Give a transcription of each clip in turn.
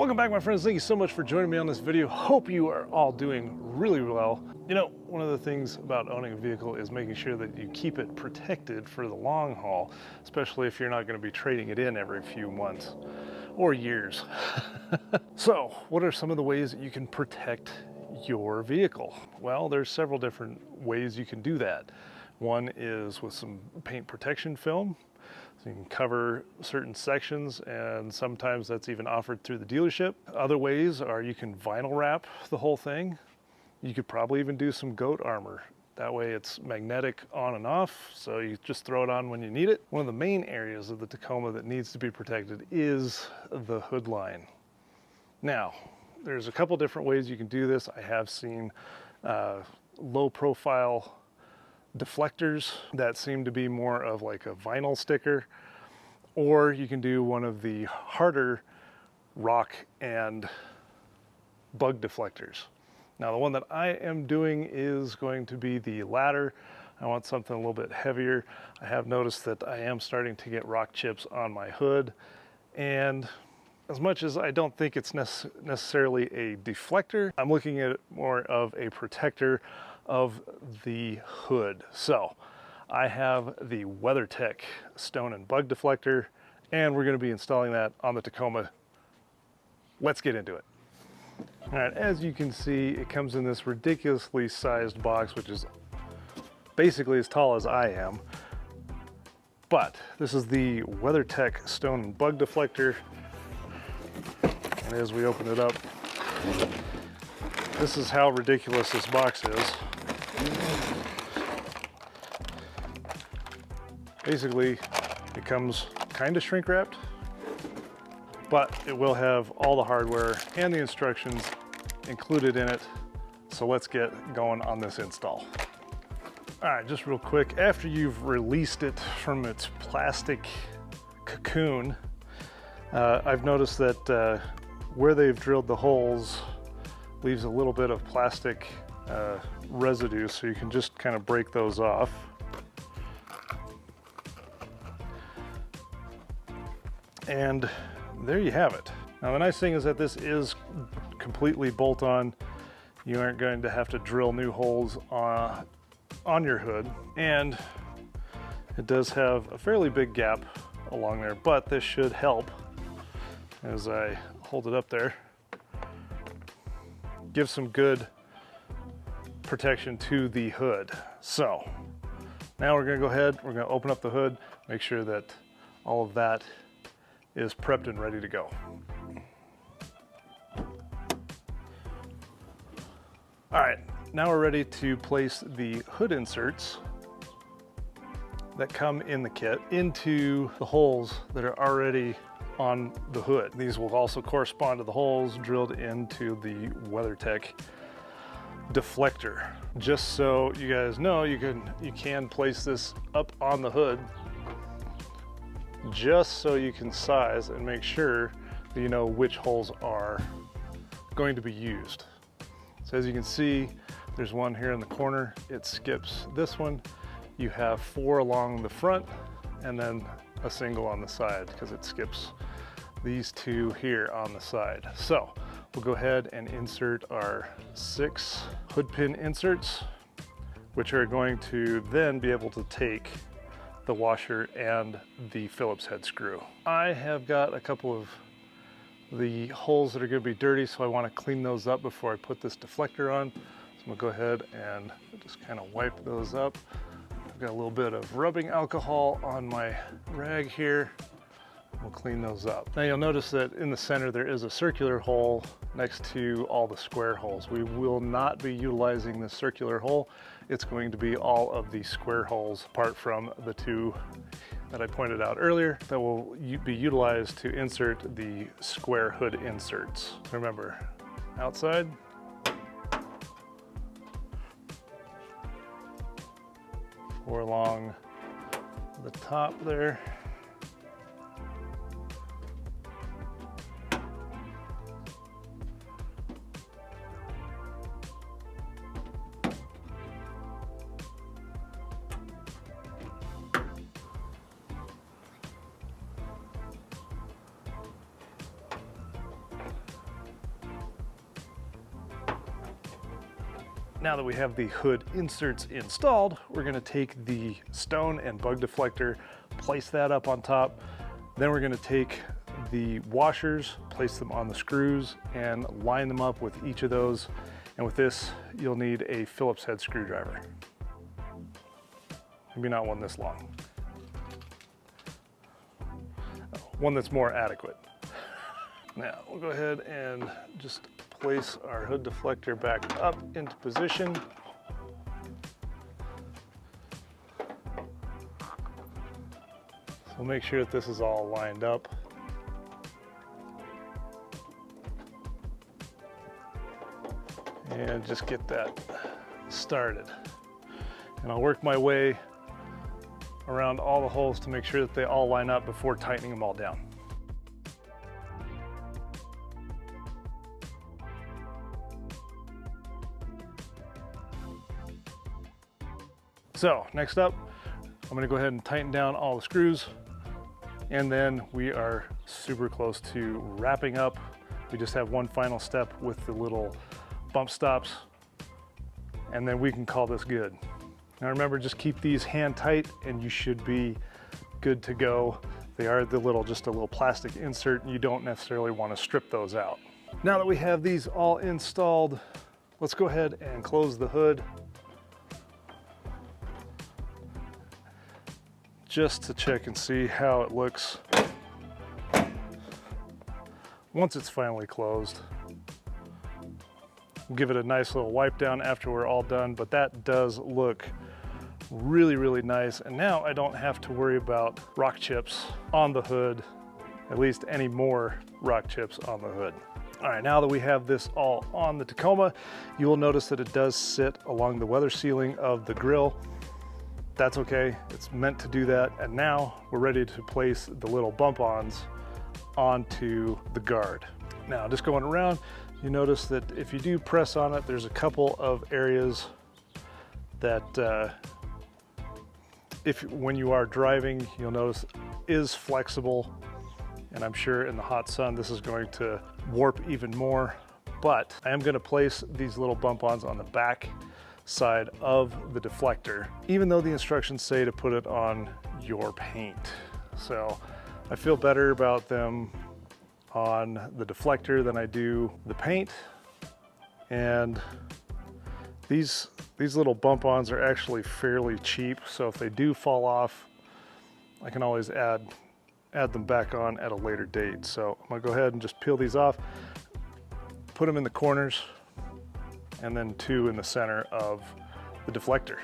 Welcome back, my friends. Thank you so much for joining me on this video. Hope you are all doing really well. You know, one of the things about owning a vehicle is making sure that you keep it protected for the long haul, especially if you're not going to be trading it in every few months or years. So, what are some of the ways that you can protect your vehicle? Well, there's several different ways you can do that. One is with some paint protection film. So you can cover certain sections, and sometimes that's even offered through the dealership. Other ways are you can vinyl wrap the whole thing. You could probably even do some goat armor. That way it's magnetic on and off, so you just throw it on when you need it. One of the main areas of the Tacoma that needs to be protected is the hood line. Now, there's a couple different ways you can do this. I have seen low profile deflectors that seem to be more of like a vinyl sticker, or you can do one of the harder rock and bug deflectors. Now, the one that I am doing is going to be the latter. I want something a little bit heavier. I have noticed that I am starting to get rock chips on my hood, and as much as I don't think it's necessarily a deflector, I'm looking at it more of a protector of the hood. So I have the Weathertech stone and bug deflector, and we're going to be installing that on the Tacoma. Let's get into it. All right, as you can see, it comes in this ridiculously sized box, which is basically as tall as I am. But this is the Weathertech stone and bug deflector. And as we open it up, this is how ridiculous this box is. Basically, it comes kind of shrink wrapped, but it will have all the hardware and the instructions included in it. So let's get going on this install. All right, just real quick, after you've released it from its plastic cocoon, I've noticed that where they've drilled the holes leaves a little bit of plastic residue, so you can just kind of break those off. And there you have it. Now, the nice thing is that this is completely bolt-on. You aren't going to have to drill new holes on your hood, and it does have a fairly big gap along there, but this should help as I hold it up there. Give some good protection to the hood. So now we're going to go ahead, we're going to open up the hood, make sure that all of that is prepped and ready to go. All right, now we're ready to place the hood inserts that come in the kit into the holes that are already on the hood. These will also correspond to the holes drilled into the WeatherTech deflector. Just so you guys know, you can place this up on the hood just so you can size and make sure that you know which holes are going to be used. So as you can see, there's one here in the corner. It skips this one. You have 4 along the front and then a single on the side because it skips these 2 here on the side. So we'll go ahead and insert our 6 hood pin inserts, which are going to then be able to take the washer and the Phillips head screw. I have got a couple of the holes that are going to be dirty, so I want to clean those up before I put this deflector on. So I'm going to go ahead and just kind of wipe those up. I've got a little bit of rubbing alcohol on my rag here. We'll clean those up. Now you'll notice that in the center there is a circular hole next to all the square holes. We will not be utilizing the circular hole. It's going to be all of the square holes apart from the 2 that I pointed out earlier that will be utilized to insert the square hood inserts. Remember, outside, or along the top there. Now that we have the hood inserts installed, we're gonna take the stone and bug deflector, place that up on top. Then we're gonna take the washers, place them on the screws, and line them up with each of those. And with this, you'll need a Phillips head screwdriver. Maybe not one this long. One that's more adequate. Now, we'll go ahead and just place our hood deflector back up into position. So make sure that this is all lined up. And just get that started. And I'll work my way around all the holes to make sure that they all line up before tightening them all down. So next up, I'm gonna go ahead and tighten down all the screws, and then we are super close to wrapping up. We just have one final step with the little bump stops, and then we can call this good. Now remember, just keep these hand tight and you should be good to go. They are just a little plastic insert, and you don't necessarily want to strip those out. Now that we have these all installed, let's go ahead and close the hood, just to check and see how it looks once it's finally closed. We'll give it a nice little wipe down after we're all done, but that does look really, really nice. And now I don't have to worry about rock chips on the hood, at least any more rock chips on the hood. All right, now that we have this all on the Tacoma, you will notice that it does sit along the weather sealing of the grill. That's okay, it's meant to do that. And now we're ready to place the little bump-ons onto the guard. Now, just going around, you notice that if you do press on it, there's a couple of areas that when you are driving, you'll notice is flexible. And I'm sure in the hot sun, this is going to warp even more. But I am gonna place these little bump-ons on the back side of the deflector, even though the instructions say to put it on your paint. So I feel better about them on the deflector than I do the paint. And these little bump-ons are actually fairly cheap, so if they do fall off, I can always add them back on at a later date. So I'm gonna go ahead and just peel these off, put them in the corners, and then two in the center of the deflector.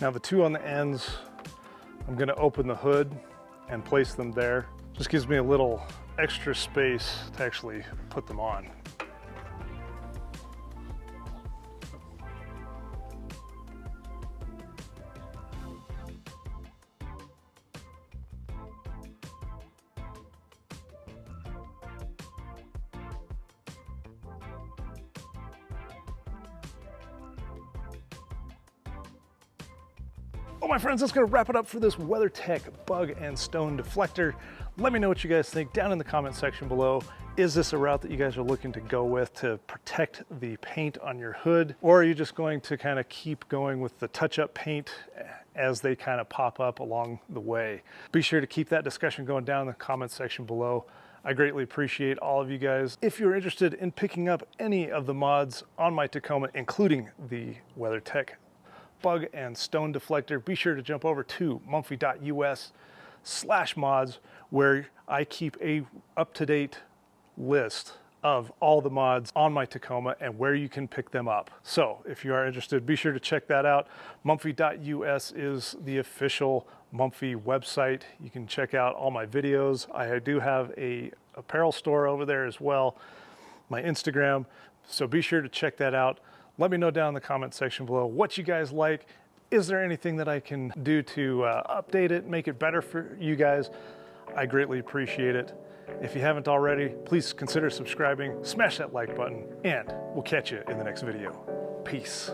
Now the two on the ends, I'm gonna open the hood and place them there. Just gives me a little extra space to actually put them on. Well, my friends, that's gonna wrap it up for this Weathertech bug and stone deflector. Let me know what you guys think down in the comment section below. Is this a route that you guys are looking to go with to protect the paint on your hood? Or are you just going to kind of keep going with the touch-up paint as they kind of pop up along the way? Be sure to keep that discussion going down in the comment section below. I greatly appreciate all of you guys. If you're interested in picking up any of the mods on my Tacoma, including the Weathertech bug and stone deflector, be sure to jump over to manfrotto.us/mods, where I keep a up-to-date list of all the mods on my Tacoma and where you can pick them up. So if you are interested, be sure to check that out. Manfrotto.us is the official Mumphy website. You can check out all my videos. I do have a apparel store over there as well, my Instagram, so be sure to check that out. Let me know down in the comment section below what you guys like. Is there anything that I can do to update it, make it better for you guys? I greatly appreciate it. If you haven't already, please consider subscribing, smash that like button, and we'll catch you in the next video. Peace.